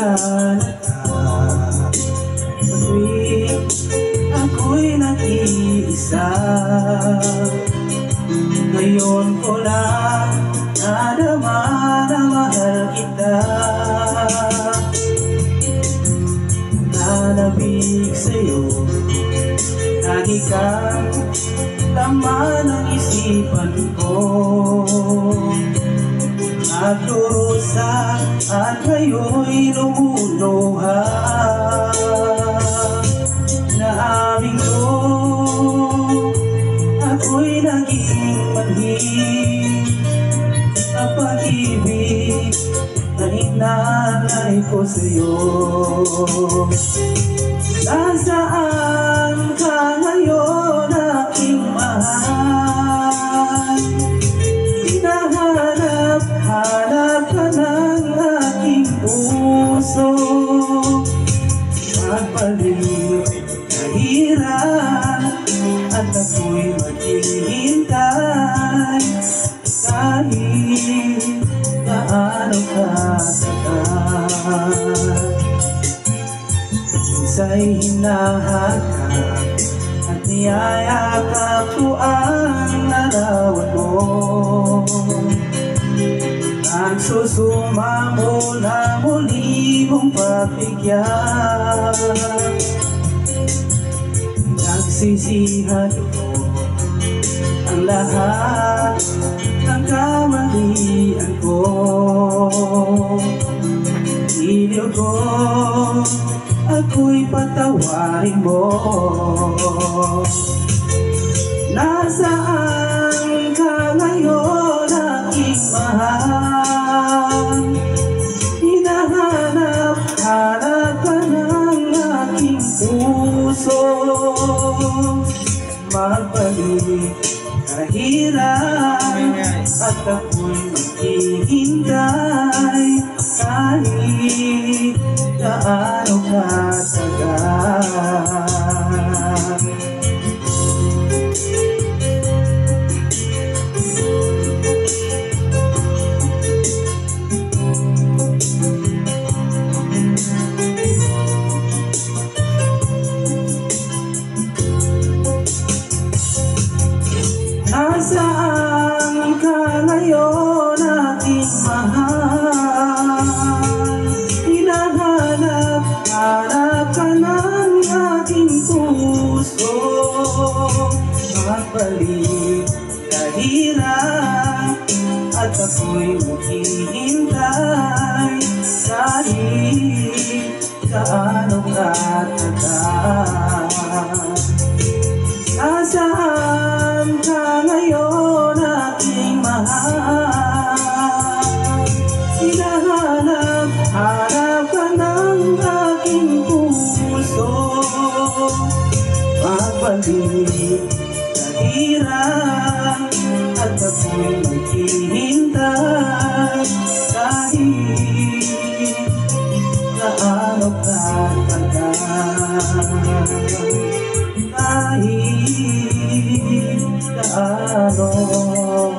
kilala ka. Tuwing ako'y nag-iisa, ngayon ko lang nadama na mahal kita. Nanabig sa'yo, lagi kang laman ng isipan ko. Nagdurusa at ngayon'y lumuluha. Naamin ko, ako'y naging manhid sa pag-ibig na hinalay ko sa'yo. Nasaan ka ngayon, aking mahal? Hinahanap-hanap ka ng aking puso. Magbalik na hirap at ako'y maghihintay kahit gaano katagal. Minsa'y hinahakap at niyayakap ko ang larawan mo. Nagsusumamo na muli mong pagbigyan. Nagsisihan ko ang lahat ng kamalian ko. Iliw ko, ako'y patawarin mo. Nasaan ka ngayon, aking mahal? Hinahanap-hanap ka ng aking puso. Magbalik ka hirap at ako'y maghihintay kahit gaano katagal. Nasaan ka ngayon, aking mahal? Hinahanap-hanap ka ng aking puso. Magbalik ka hirap at ako'y maghihintay kahit gaano katagal. Nasaan ka ngayon, aking mahal? Hinahanap-hanap ka ng aking puso. Magbalik ka hirap at ako'y maghihintay kahit gaano katagal. Kahit gaano katagal.